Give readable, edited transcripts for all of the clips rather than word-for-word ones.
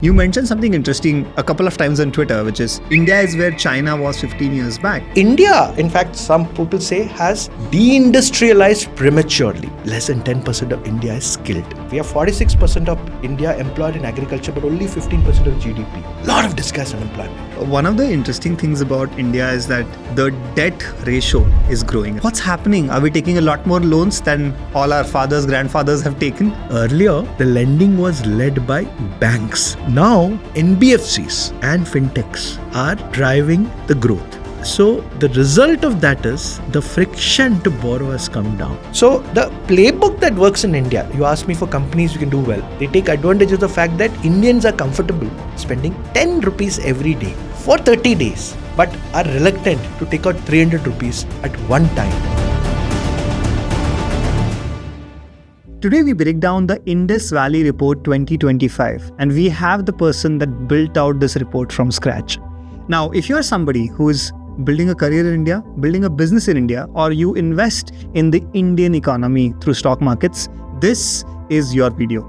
You mentioned something interesting a couple of times on Twitter, which is India is where China was 15 years back. India, in fact, some people say, has deindustrialized prematurely. Less than 10% of India is skilled. We have 46% of India employed in agriculture, but only 15% of GDP. Lot of discussed unemployment. One of the interesting things about India is that the debt ratio is growing. What's happening? Are we taking a lot more loans than all our fathers, grandfathers have taken? Earlier, the lending was led by banks. Now, NBFCs and fintechs are driving the growth. So, the result of that is the friction to borrow has come down. So, the playbook that works in India, you ask me for companies who can do well, they take advantage of the fact that Indians are comfortable spending 10 rupees every day for 30 days, but are reluctant to take out 300 rupees at one time. Today we break down the Indus Valley Report 2025 and we have the person that built out this report from scratch. Now, if you're somebody who is building a career in India, building a business in India, or you invest in the Indian economy through stock markets, this is your video.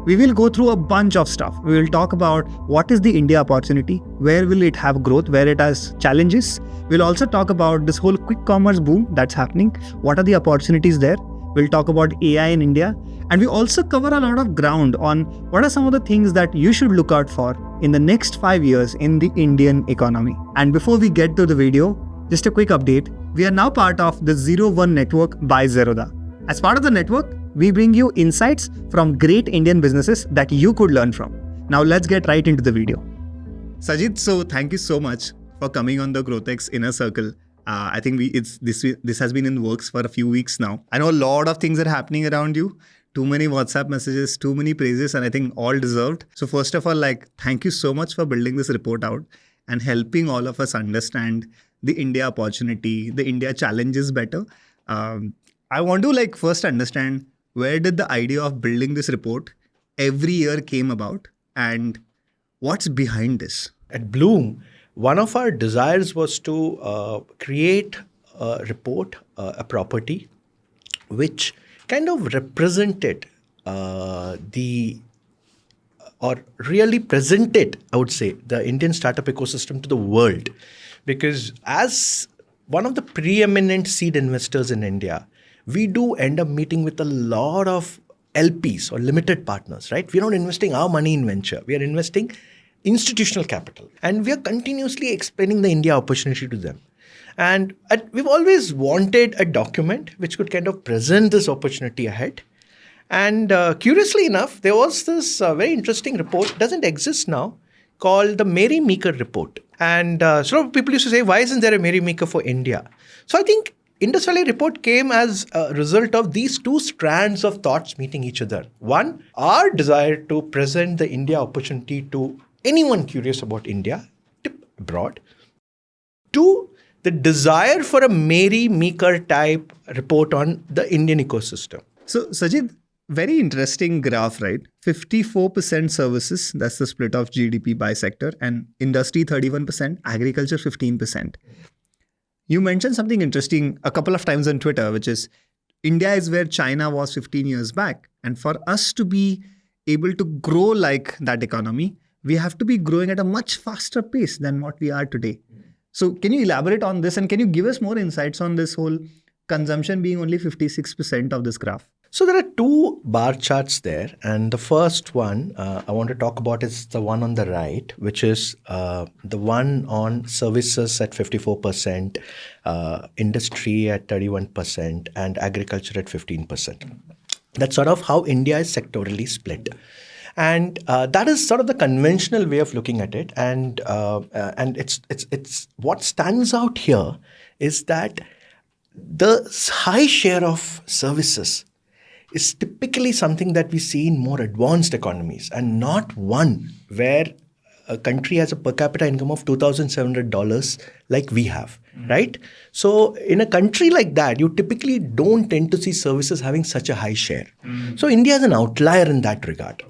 We will go through a bunch of stuff. We will talk about what is the India opportunity, where will it have growth, where it has challenges. We'll also talk about this whole quick commerce boom that's happening. What are the opportunities there? We'll talk about AI in India, and we also cover a lot of ground on what are some of the things that you should look out for in the next 5 years in the Indian economy. And before we get to the video, just a quick update. We are now part of the 01 network by Zerodha. As part of the network, we bring you insights from great Indian businesses that you could learn from. Now let's get right into the video. Sajith, so thank you so much for coming on the GrowthX Inner Circle. I think this has been in works for a few weeks now. I know a lot of things are happening around you. Too many WhatsApp messages, too many praises, and I think all deserved. So first of all, thank you so much for building this report out and helping all of us understand the India opportunity, the India challenges better. I want to first understand, where did the idea of building this report every year came about and what's behind this? At Blume, one of our desires was to create a report, a property, which kind of represented really presented, I would say, the Indian startup ecosystem to the world. Because as one of the preeminent seed investors in India, we do end up meeting with a lot of LPs or limited partners, right? We're not investing our money in venture. We are investing institutional capital. And we are continuously explaining the India opportunity to them. And we've always wanted a document which could kind of present this opportunity ahead. And curiously enough, there was this very interesting report, it doesn't exist now, called the Mary Meeker report. And so people used to say, why isn't there a Mary Meeker for India? So I think Indus Valley report came as a result of these two strands of thoughts meeting each other. One, our desire to present the India opportunity to anyone curious about India abroad. Two, the desire for a Mary Meeker type report on the Indian ecosystem. So Sajith, very interesting graph, right? 54% services, that's the split of GDP by sector, and industry 31%, agriculture 15%. You mentioned something interesting a couple of times on Twitter, which is India is where China was 15 years back. And for us to be able to grow like that economy, we have to be growing at a much faster pace than what we are today. So can you elaborate on this and can you give us more insights on this whole consumption being only 56% of this graph? So there are two bar charts there, and the first one I want to talk about is the one on the right, which is the one on services at 54%, industry at 31%, and agriculture at 15%. That's sort of how India is sectorally split. And that is sort of the conventional way of looking at it. And it's what stands out here is that the high share of services is typically something that we see in more advanced economies, and not one where a country has a per capita income of $2,700 like we have, right? So in a country like that, you typically don't tend to see services having such a high share. So India is an outlier in that regard.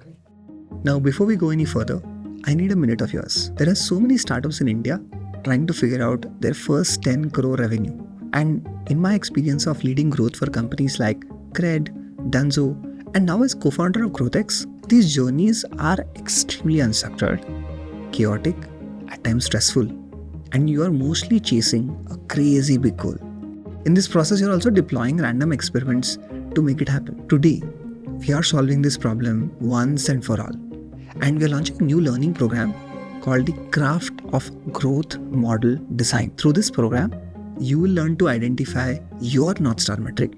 Now, before we go any further, I need a minute of yours. There are so many startups in India trying to figure out their first 10 crore revenue. And in my experience of leading growth for companies like Cred, Danzo, and now as co-founder of GrowthX, these journeys are extremely unstructured, chaotic, at times stressful, and you are mostly chasing a crazy big goal. In this process, you're also deploying random experiments to make it happen. Today, we are solving this problem once and for all. And we are launching a new learning program called the Craft of Growth Model Design. Through this program, you will learn to identify your North Star metric,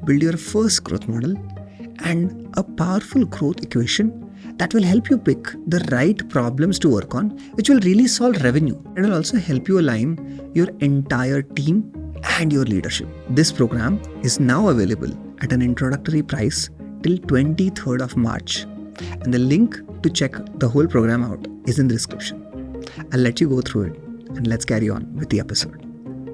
build your first growth model, and a powerful growth equation that will help you pick the right problems to work on, which will really solve revenue. It will also help you align your entire team and your leadership. This program is now available at an introductory price till 23rd of March. And the link to check the whole program out is in the description. I'll let you go through it and let's carry on with the episode.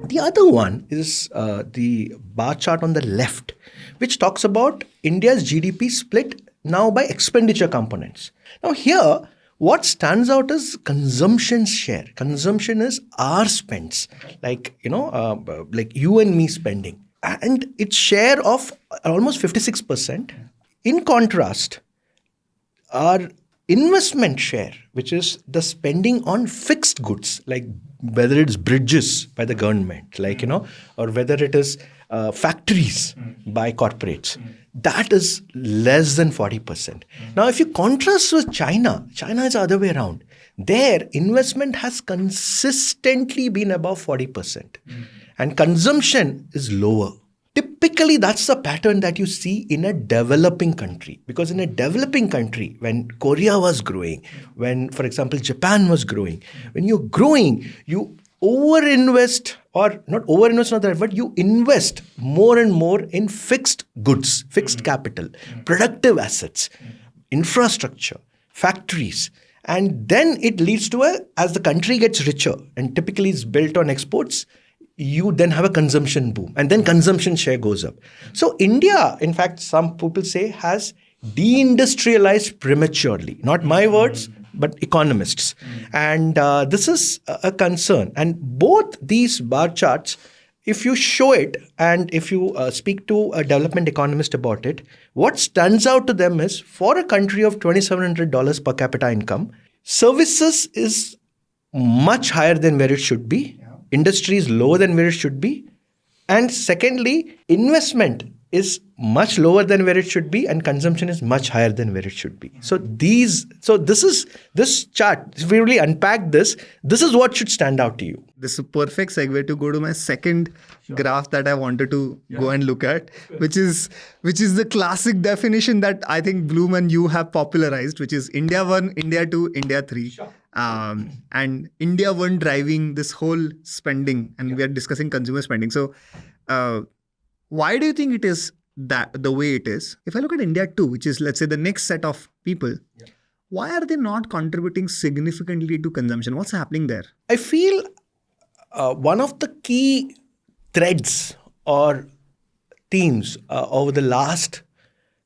The other one is the bar chart on the left, which talks about India's GDP split now by expenditure components. Now here, what stands out is consumption share. Consumption is our spends, like you and me spending, and its share of almost 56%. In contrast, our investment share, which is the spending on fixed goods, like whether it's bridges by the government, or whether it is factories by corporates, that is less than 40%. Now, if you contrast with China is the other way around. Their investment has consistently been above 40%, and consumption is lower. Typically, that's the pattern that you see in a developing country. Because in a developing country, when Korea was growing, when, for example, Japan was growing, when you're growing, you overinvest, or not overinvest, not that, but you invest more and more in fixed goods, fixed capital, productive assets, infrastructure, factories. And then it leads to as the country gets richer and typically is built on exports, you then have a consumption boom, and then consumption share goes up. So India, in fact, some people say, has deindustrialized prematurely. Not my words, but economists. And this is a concern. And both these bar charts, if you show it and if you speak to a development economist about it, what stands out to them is, for a country of $2,700 per capita income, services is much higher than where it should be. Industry is lower than where it should be. And secondly, investment is much lower than where it should be, and consumption is much higher than where it should be. So this chart, if we really unpack this is what should stand out to you. This is a perfect segue to go to my second graph that I wanted to go and look at, which is the classic definition that I think Blume and you have popularized, which is India 1, India 2, India 3. Sure. And India 1 driving this whole spending, and we are discussing consumer spending. So why do you think it is that the way it is? If I look at India 2, which is, let's say, the next set of people, why are they not contributing significantly to consumption? What's happening there? I feel one of the key threads or themes over the last,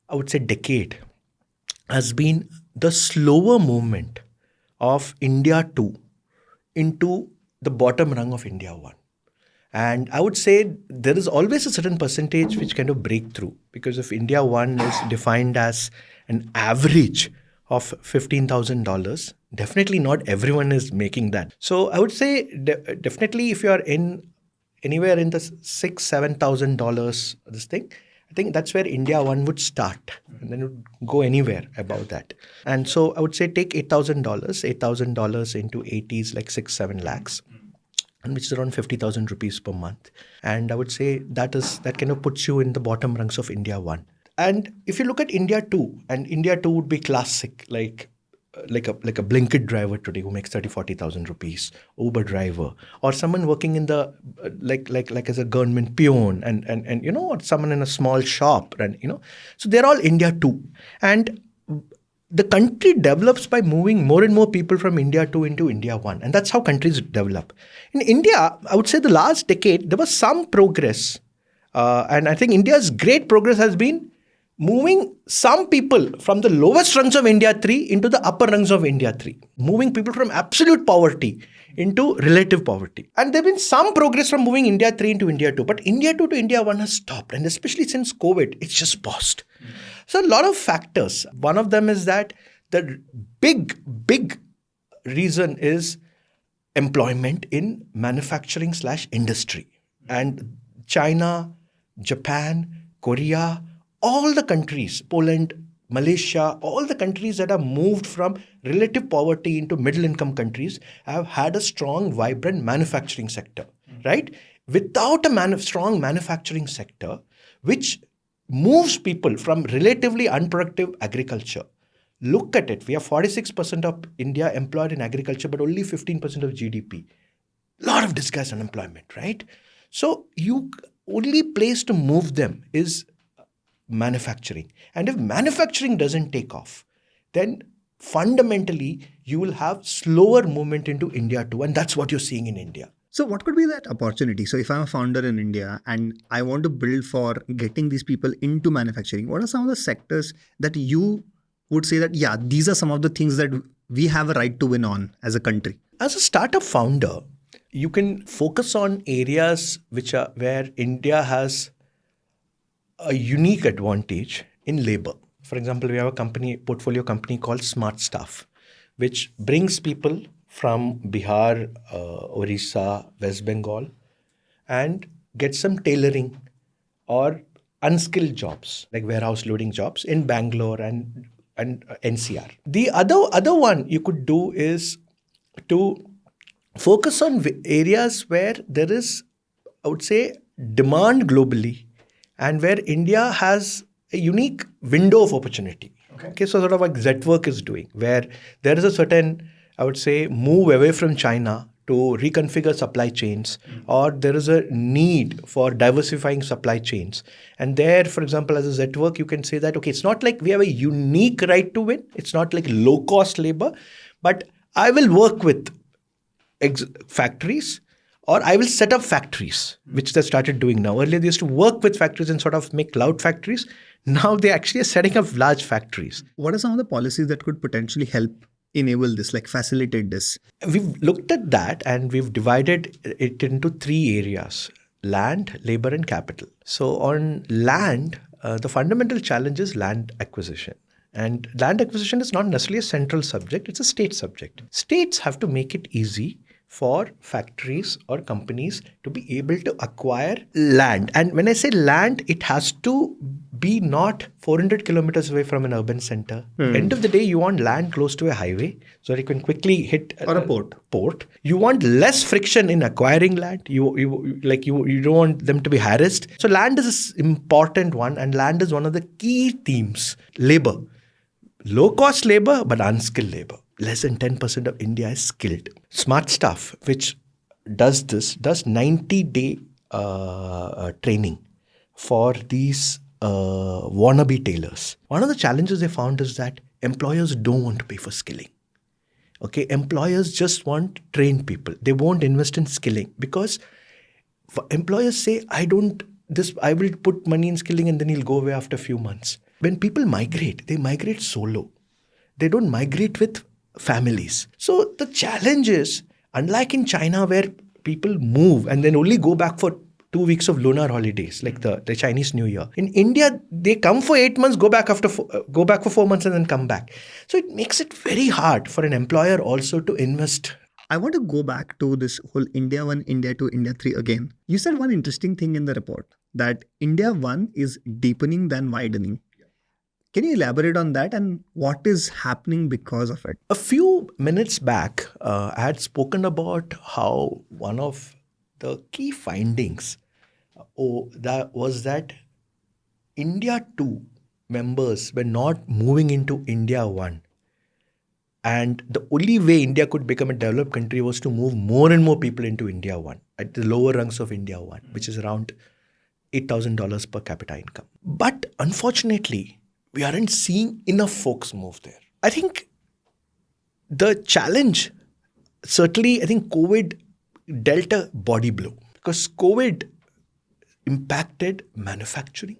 I would say, decade has been the slower movement of India 2 into the bottom rung of India 1. And I would say there is always a certain percentage which kind of break through, because if India 1 is defined as an average of $15,000, definitely not everyone is making that. So I would say definitely if you are in anywhere in the $6,000-7,000 this thing, I think that's where India 1 would start, and then it would go anywhere about that. And so I would say take $8,000 into 80 is like 6-7 lakhs, and which is around 50,000 rupees per month. And I would say that kind of puts you in the bottom rungs of India 1. And if you look at India 2, and India 2 would be classic, like a Blinkit driver today who makes 30,000-40,000 rupees, Uber driver, or someone working in the like as a government peon, and or someone in a small shop, and so they're all India 2. And the country develops by moving more and more people from India 2 into India 1, and that's how countries develop. In India, I would say the last decade there was some progress, and I think India's great progress has been moving some people from the lowest rungs of India 3 into the upper rungs of India 3, moving people from absolute poverty into relative poverty. And there have been some progress from moving India 3 into India 2, but India 2 to India 1 has stopped. And especially since COVID, it's just paused. So a lot of factors. One of them is that the big reason is employment in manufacturing / industry. And China, Japan, Korea, all the countries, Poland, Malaysia, all the countries that have moved from relative poverty into middle income countries have had a strong, vibrant manufacturing sector, right? Without a strong manufacturing sector, which moves people from relatively unproductive agriculture. Look at it. We have 46% of India employed in agriculture, but only 15% of GDP. Lot of disguised unemployment, right? So you only place to move them is manufacturing. And if manufacturing doesn't take off, then fundamentally you will have slower movement into India too. And that's what you're seeing in India. So what could be that opportunity? So if I'm a founder in India and I want to build for getting these people into manufacturing, what are some of the sectors that you would say that, yeah, these are some of the things that we have a right to win on as a country? As a startup founder, you can focus on areas where India has a unique advantage in labor. For example, we have a portfolio company called Smart Staff, which brings people from Bihar, Orissa, West Bengal, and gets some tailoring or unskilled jobs like warehouse loading jobs in Bangalore and NCR. The other one you could do is to focus on areas where there is, I would say, demand globally and where India has a unique window of opportunity. Okay, so sort of like Zepto is doing, where there is a certain, I would say, move away from China to reconfigure supply chains, or there is a need for diversifying supply chains. And there, for example, as a Zepto, you can say that, okay, it's not like we have a unique right to win. It's not like low-cost labor, but I will work with factories, or I will set up factories, which they started doing now. Earlier, they used to work with factories and sort of make cloud factories. Now they actually are setting up large factories. What are some of the policies that could potentially help enable this, like facilitate this? We've looked at that and we've divided it into 3 areas: land, labor, and capital. So on land, the fundamental challenge is land acquisition. And land acquisition is not necessarily a central subject, it's a state subject. States have to make it easy for factories or companies to be able to acquire land. And when I say land, it has to be not 400 kilometers away from an urban center. End of the day, you want land close to a highway so that you can quickly hit or a port. You want less friction in acquiring land. You don't want them to be harassed. So land is an important one, and land is one of the key themes. Labor. Low cost labor, but unskilled labor. Less than 10% of India is skilled. Smart Staff, which does 90-day training for these wannabe tailors. One of the challenges they found is that employers don't want to pay for skilling. Okay, employers just want trained people. They won't invest in skilling because employers say, I will put money in skilling and then he'll go away after a few months. When people migrate, they migrate solo. They don't migrate with families. So the challenge is, unlike in China where people move and then only go back for 2 weeks of lunar holidays, like the Chinese New Year. In India, they come for 8 months, go back for 4 months and then come back. So it makes it very hard for an employer also to invest. I want to go back to this whole India 1, India 2, India 3 again. You said one interesting thing in the report, that India 1 is deepening than widening. Can you elaborate on that and what is happening because of it? A few minutes back, I had spoken about how one of the key findings was that India 2 members were not moving into India 1. And the only way India could become a developed country was to move more and more people into India 1, at the lower rungs of India 1, which is around $8,000 per capita income. But unfortunately, we aren't seeing enough folks move there. I think the challenge, certainly, I think COVID dealt a body blow because COVID impacted manufacturing,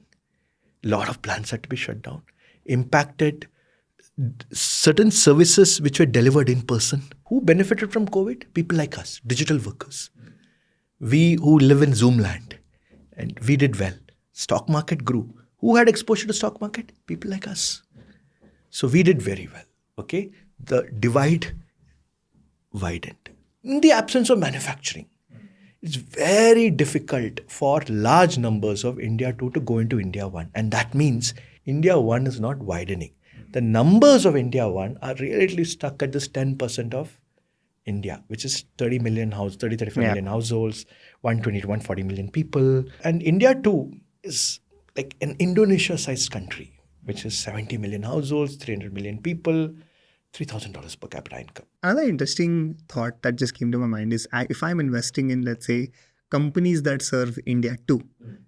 A lot of plants had to be shut down. Impacted certain services which were delivered in person. Who benefited from COVID? People like us, digital workers. We who live in Zoom land, and we did well. Stock market grew. Who had exposure to stock market? People like us. So we did very well. Okay, the divide widened. In the absence of manufacturing, it's very difficult for large numbers of India 2 to go into India 1. And that means India 1 is not widening. The numbers of India 1 are really stuck at this 10% of India, which is 35 million households, 120 to 140 million people. And India 2 is like an Indonesia-sized country, which is 70 million households, 300 million people, $3,000 per capita income. Another interesting thought that just came to my mind is if I'm investing in, let's say, companies that serve India too,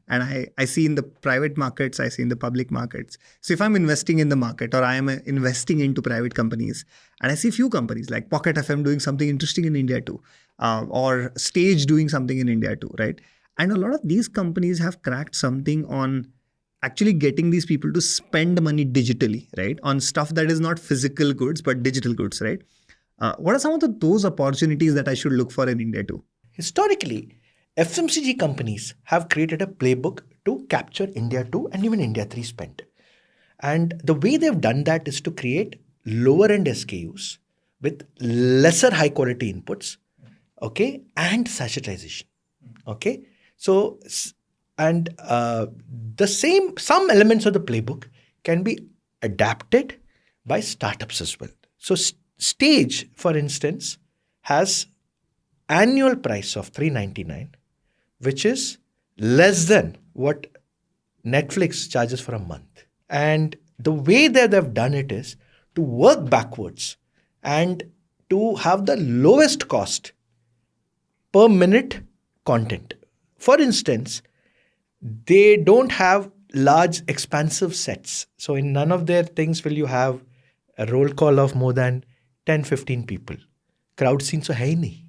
and I see in the private markets, I see in the public markets. So if I'm investing in the market or I am investing into private companies and I see few companies like Pocket FM doing something interesting in India too, or Stage doing something in India too, right? And a lot of these companies have cracked something on actually getting these people to spend money digitally, right? On stuff that is not physical goods, but digital goods, right? What are some of those opportunities that I should look for in India too? Historically, FMCG companies have created a playbook to capture India 2 and even India 3 spend. And the way they've done that is to create lower end SKUs with lesser high quality inputs, okay, and sachetization, okay. So, and some elements of the playbook can be adapted by startups as well. So Stage, for instance, has annual price of $399, which is less than what Netflix charges for a month. And the way that they've done it is to work backwards and to have the lowest cost per minute content. For instance, they don't have large expansive sets. So in none of their things will you have a roll call of more than 10-15 people. Crowd scenes so hai nahi.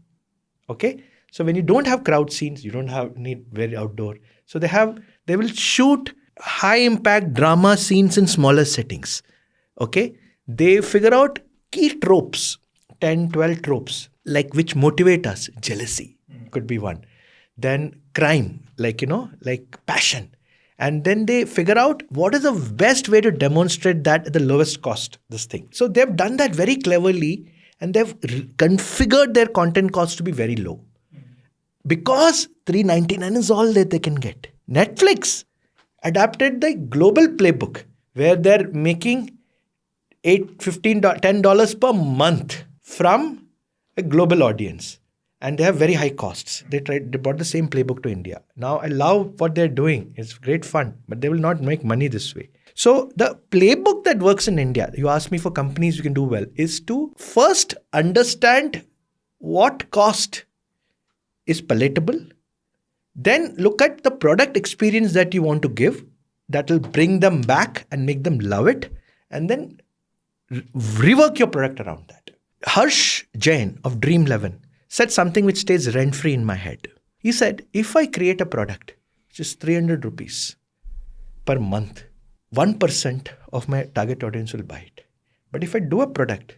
Okay? So when you don't have crowd scenes, you don't need very outdoor. So they will shoot high impact drama scenes in smaller settings. Okay? They figure out key tropes, 10, 12 tropes, like which motivate us. Jealousy could be one. Then crime, like passion. And then they figure out what is the best way to demonstrate that at the lowest cost, this thing. So they've done that very cleverly and they've configured their content cost to be very low. Because $399 is all that they can get. Netflix adapted the global playbook where they're making $8, $15, $10 per month from a global audience. And they have very high costs. They brought the same playbook to India. Now, I love what they're doing. It's great fun, but they will not make money this way. So the playbook that works in India, you ask me for companies you can do well, is to first understand what cost is palatable. Then look at the product experience that you want to give that will bring them back and make them love it. And then rework your product around that. Harsh Jain of Dream11 said something which stays rent-free in my head. He said, if I create a product which is 300 rupees per month, 1% of my target audience will buy it. But if I do a product,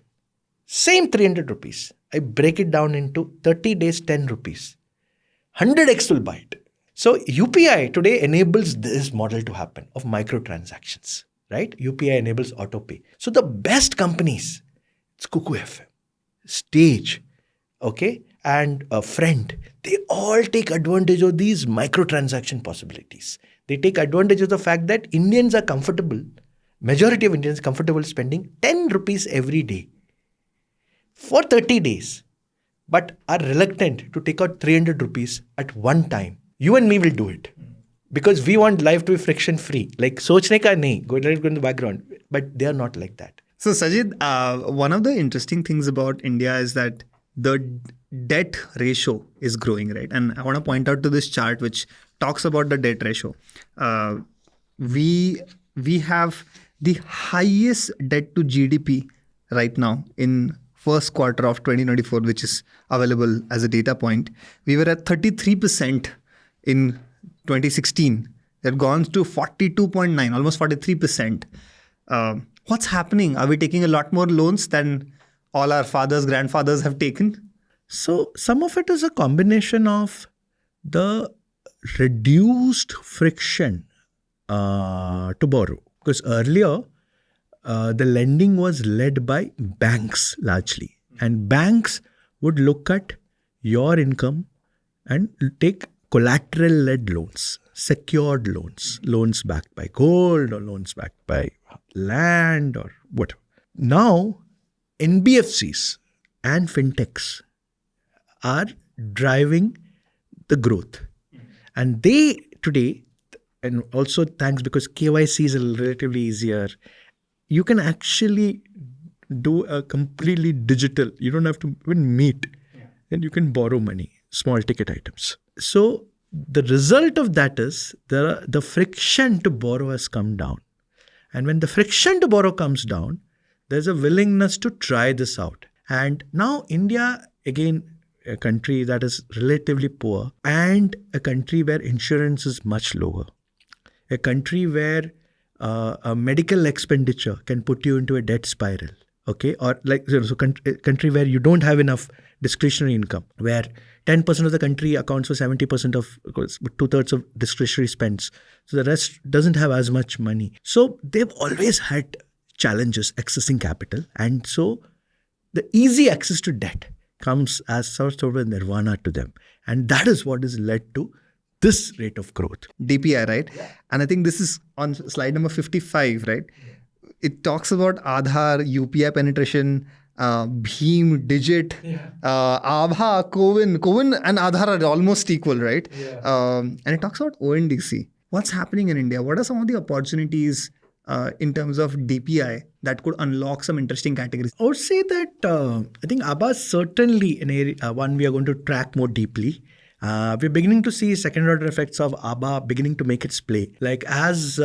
same 300 rupees, I break it down into 30 days, 10 rupees, 100x will buy it. So UPI today enables this model to happen of microtransactions, right? UPI enables autopay. So the best companies, it's Kuku FM, Stage, okay, and a Friend, they all take advantage of these microtransaction possibilities. They take advantage of the fact that Indians are comfortable, majority of Indians are comfortable spending 10 rupees every day for 30 days, but are reluctant to take out 300 rupees at one time. You and me will do it because we want life to be friction free. Like, sochne ka nahi, let it go in the background, but they are not like that. So Sajith, one of the interesting things about India is that the debt ratio is growing, right? And I want to point out to this chart which talks about the debt ratio. We have the highest debt to GDP right now in first quarter of 2024, which is available as a data point. We were at 33% in 2016. They've gone to 42.9, almost 43%. What's happening? Are we taking a lot more loans than all our fathers, grandfathers have taken? So some of it is a combination of the reduced friction to borrow. Because earlier, the lending was led by banks largely. And banks would look at your income and take collateral-led loans, secured loans, loans backed by gold or loans backed by land or whatever. Now, NBFCs and fintechs are driving the growth. And they today, and also thanks because KYC is relatively easier, you can actually do a completely digital, you don't have to even meet, and you can borrow money, small ticket items. So the result of that is the friction to borrow has come down. And when the friction to borrow comes down, there's a willingness to try this out. And now India, again, a country that is relatively poor and a country where insurance is much lower, a country where a medical expenditure can put you into a debt spiral, okay? Or like, so a country where you don't have enough discretionary income, where 10% of the country accounts for 70% of, 2/3 of discretionary spends. So the rest doesn't have as much money. So they've always had challenges accessing capital. And so the easy access to debt comes as sort of a nirvana to them. And that is what has led to this rate of growth. DPI, right? Yeah. And I think this is on slide number 55, right? Yeah. It talks about Aadhaar, UPI penetration, Bheem, Digit, Aabha, Covin and Aadhaar are almost equal, right? Yeah. And it talks about ONDC. What's happening in India? What are some of the opportunities in terms of DPI that could unlock some interesting categories? I would say that I think Aabha is certainly an area, one we are going to track more deeply. We're beginning to see second-order effects of Aabha beginning to make its play. Like as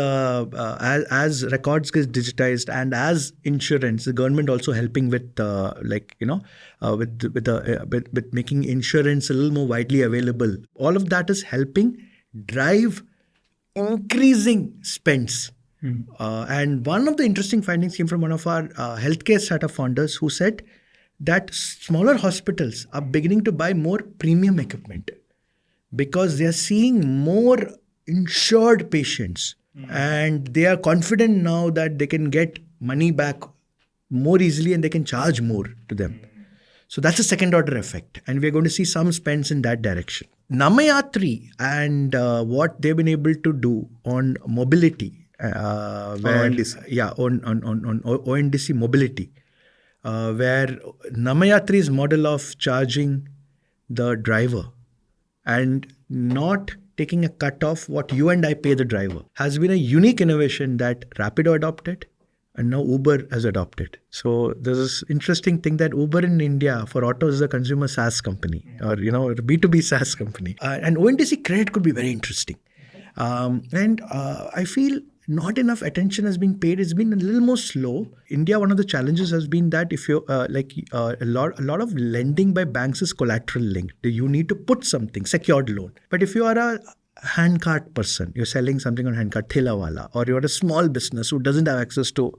records get digitized and as insurance, the government also helping with with making insurance a little more widely available. All of that is helping drive increasing spends. And one of the interesting findings came from one of our healthcare startup founders who said that smaller hospitals are beginning to buy more premium equipment because they are seeing more insured patients and they are confident now that they can get money back more easily and they can charge more to them. So that's a second order effect, and we're going to see some spends in that direction. Namayatri and what they've been able to do on mobility, on ONDC mobility, where Namayatri's model of charging the driver and not taking a cut off what you and I pay the driver has been a unique innovation that Rapido adopted and now Uber has adopted. So there's this interesting thing that Uber in India for autos is a consumer SaaS company or a B2B SaaS company. And ONDC credit could be very interesting. And I feel not enough attention has been paid. It's been a little more slow. India, one of the challenges has been that if you a lot of lending by banks is collateral linked. You need to put something, secured loan. But if you are a handcart person, you're selling something on handcart, thela wala, or you're a small business who doesn't have access to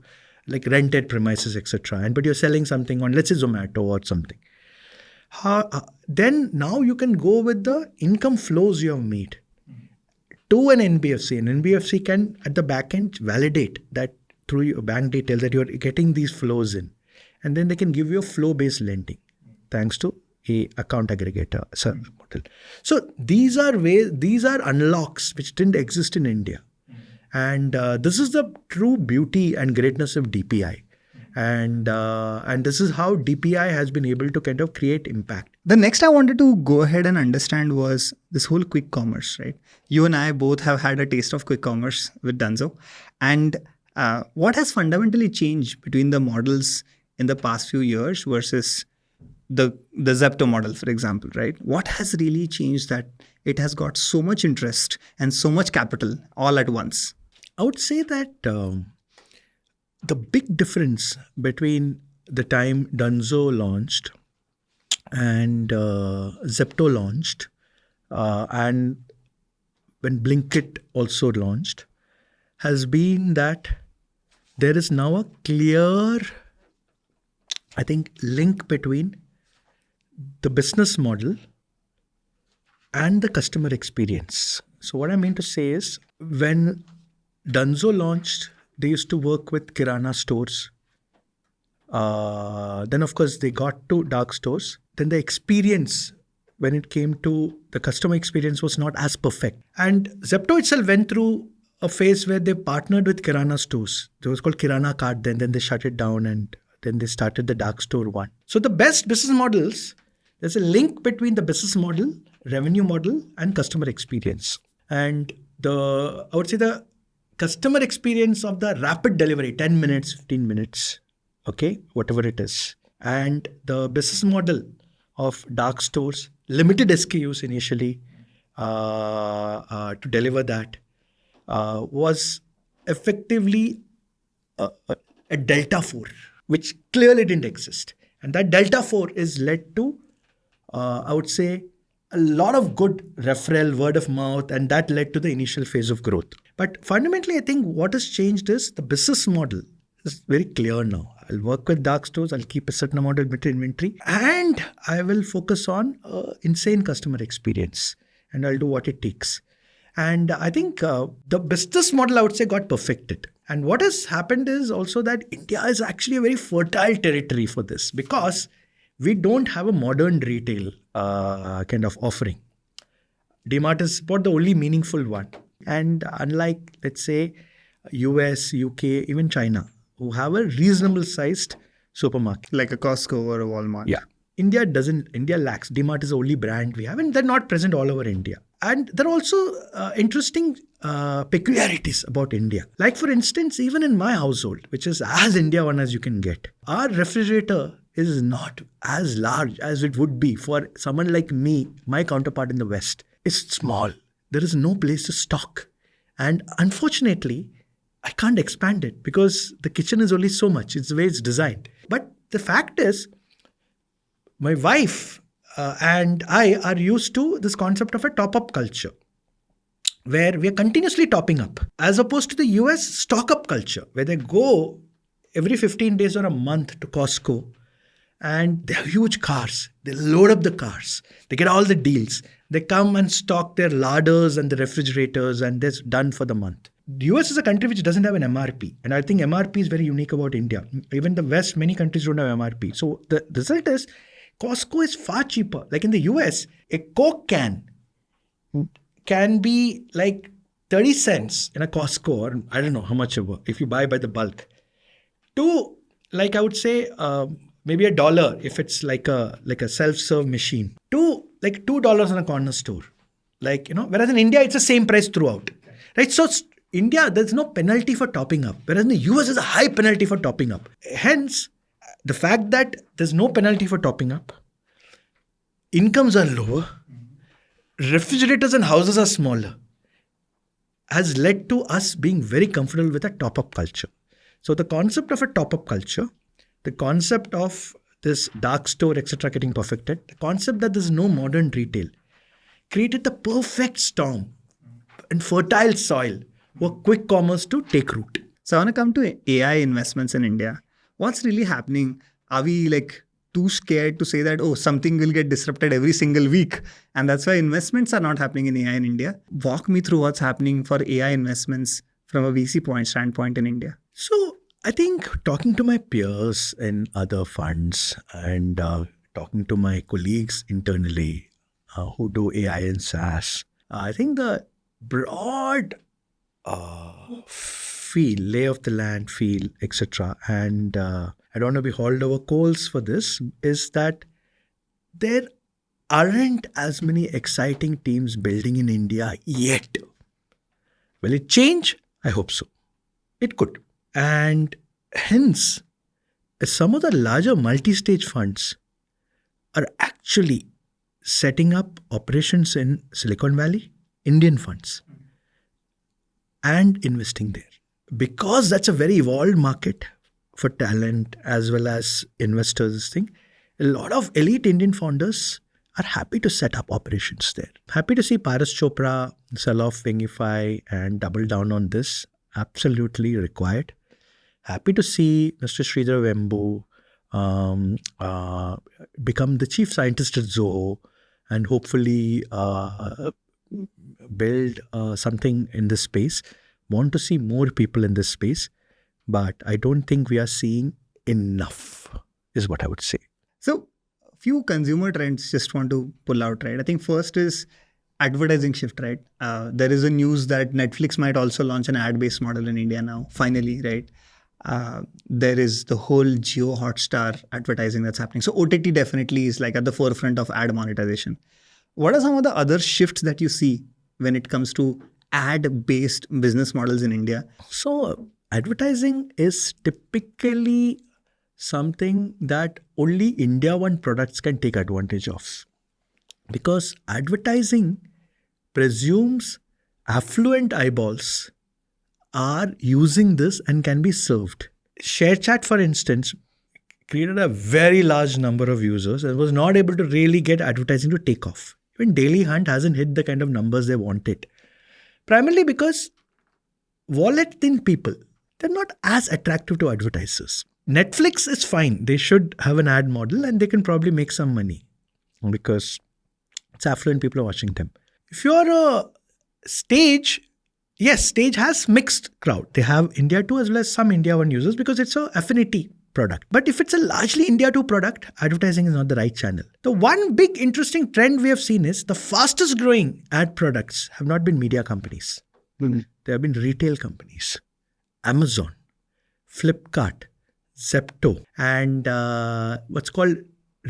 like rented premises, etc. But you're selling something on, let's say, Zomato or something. Then now you can go with the income flows you have made to an NBFC. An NBFC can, at the back end, validate that through your bank details that you're getting these flows in. And then they can give you a flow-based lending thanks to a account aggregator model. So these are unlocks which didn't exist in India. And this is the true beauty and greatness of DPI. And this is how DPI has been able to kind of create impact. The next I wanted to go ahead and understand was this whole quick commerce, right? You and I both have had a taste of quick commerce with Dunzo. And what has fundamentally changed between the models in the past few years versus the Zepto model, for example, right? What has really changed that it has got so much interest and so much capital all at once? I would say that the big difference between the time Dunzo launched and Zepto launched and when Blinkit also launched has been that there is now a clear, I think, link between the business model and the customer experience. So what I mean to say is, when Dunzo launched, they used to work with Kirana stores. Then of course they got to dark stores. Then the experience, when it came to the customer experience, was not as perfect. And Zepto itself went through a phase where they partnered with Kirana stores. It was called Kirana Cart then they shut it down and then they started the dark store one. So the best business models, there's a link between the business model, revenue model and customer experience. And I would say the customer experience of the rapid delivery, 10 minutes, 15 minutes, okay, whatever it is. And the business model of dark stores, limited SKUs initially to deliver that, was effectively a Delta 4, which clearly didn't exist. And that Delta 4 is led to, I would say, a lot of good referral, word of mouth, and that led to the initial phase of growth. But fundamentally, I think what has changed is the business model is very clear now. I'll work with dark stores, I'll keep a certain amount of inventory, and I will focus on insane customer experience, and I'll do what it takes. And I think the business model, I would say, got perfected. And what has happened is also that India is actually a very fertile territory for this, because we don't have a modern retail kind of offering. DMart is about the only meaningful one. And unlike, let's say, US, UK, even China, who have a reasonable sized supermarket. Like a Costco or a Walmart. Yeah. India lacks. DMart is the only brand we have, and they're not present all over India. And there are also interesting peculiarities about India. Like, for instance, even in my household, which is as India one as you can get, our refrigerator is not as large as it would be for someone like me, my counterpart in the West. It's small. There is no place to stock. And unfortunately, I can't expand it because the kitchen is only so much. It's the way it's designed. But the fact is, my wife and I are used to this concept of a top-up culture, where we are continuously topping up, as opposed to the US stock-up culture, where they go every 15 days or a month to Costco, and they have huge cars. They load up the cars. They get all the deals. They come and stock their larders and the refrigerators, and that's done for the month. The US is a country which doesn't have an MRP. And I think MRP is very unique about India. Even the West, many countries don't have MRP. So the result is Costco is far cheaper. Like in the US, a Coke can be like 30 cents in a Costco, or I don't know how much ever, if you buy by the bulk, to, like, I would say, maybe $1 if it's like a self-serve machine, to like $2 in a corner store. Like, whereas in India, it's the same price throughout. Right? So India, there's no penalty for topping up. Whereas in the US, there's a high penalty for topping up. Hence, the fact that there's no penalty for topping up, incomes are lower, refrigerators and houses are smaller, has led to us being very comfortable with a top-up culture. So the concept of a top-up culture, the concept of this dark store, etc. getting perfected, the concept that there's no modern retail, created the perfect storm and fertile soil for quick commerce to take root. So I want to come to AI investments in India. What's really happening? Are we like too scared to say that, something will get disrupted every single week, and that's why investments are not happening in AI in India? Walk me through what's happening for AI investments from a VC standpoint in India. So I think talking to my peers in other funds and talking to my colleagues internally who do AI and SaaS, I think the broad lay of the land feel, etc. And I don't want to be hauled over coals for this, is that there aren't as many exciting teams building in India yet. Will it change? I hope so. It could. And hence, some of the larger multi-stage funds are actually setting up operations in Silicon Valley, Indian funds, and investing there. Because that's a very evolved market for talent as well as investors. A lot of elite Indian founders are happy to set up operations there. Happy to see Paras Chopra sell off Wingify and double down on this. Absolutely required. Happy to see Mr. Sridhar Vembu become the chief scientist at Zoho and hopefully build something in this space. Want to see more people in this space, but I don't think we are seeing enough, is what I would say. So, few consumer trends just want to pull out, right? I think first is advertising shift, right? There is a news that Netflix might also launch an ad-based model in India now, finally, right? There is the whole Jio Hotstar advertising that's happening. So OTT definitely is like at the forefront of ad monetization. What are some of the other shifts that you see when it comes to ad-based business models in India? So advertising is typically something that only India One products can take advantage of. Because advertising presumes affluent eyeballs are using this and can be served. ShareChat, for instance, created a very large number of users and was not able to really get advertising to take off. Even Daily Hunt hasn't hit the kind of numbers they wanted. Primarily because wallet-thin people, they're not as attractive to advertisers. Netflix is fine. They should have an ad model and they can probably make some money because it's affluent people are watching them. If you're a Stage, yes, Stage has mixed crowd. They have India 2 as well as some India 1 users because it's an affinity product. But if it's a largely India 2 product, advertising is not the right channel. The one big interesting trend we have seen is the fastest growing ad products have not been media companies. Mm-hmm. They have been retail companies. Amazon, Flipkart, Zepto, and what's called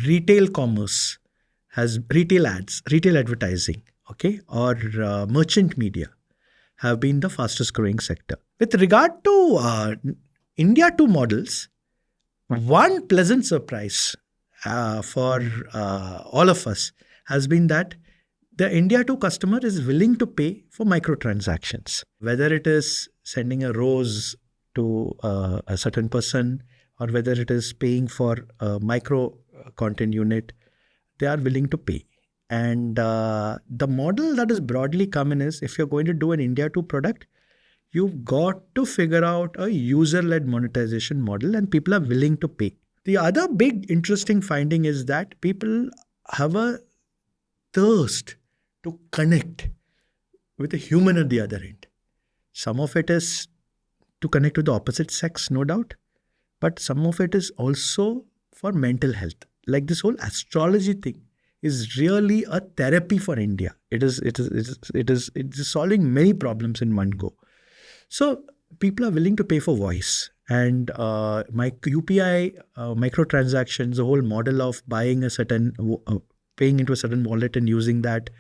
retail commerce has retail ads, retail advertising, okay, or merchant media have been the fastest growing sector. With regard to India 2 models, one pleasant surprise for all of us has been that the India 2 customer is willing to pay for microtransactions, whether it is sending a rose to a certain person or whether it is paying for a micro content unit, they are willing to pay. And the model that is broadly common is if you're going to do an India 2 product, you've got to figure out a user-led monetization model and people are willing to pay. The other big interesting finding is that people have a thirst to connect with a human at the other end. Some of it is to connect with the opposite sex, no doubt, but some of it is also for mental health. Like this whole astrology thing is really a therapy for India. It is solving many problems in one go. So people are willing to pay for voice and UPI microtransactions, the whole model of buying a certain, paying into a certain wallet and using that,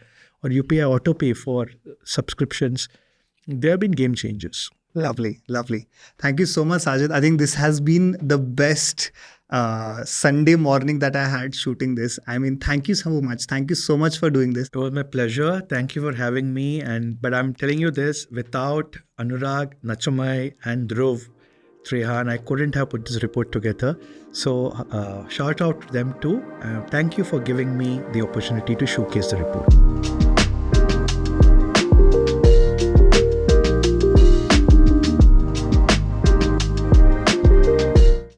or UPI auto pay for subscriptions, they have been game changers. Lovely, lovely. Thank you so much, Sajith. I think this has been the best Sunday morning that I had shooting this. I mean, thank you so much. Thank you so much for doing this. It was my pleasure. Thank you for having me. But I'm telling you this, without Anurag, Nachamai and Dhruv Trehan, I couldn't have put this report together. So shout out to them too. Thank you for giving me the opportunity to showcase the report.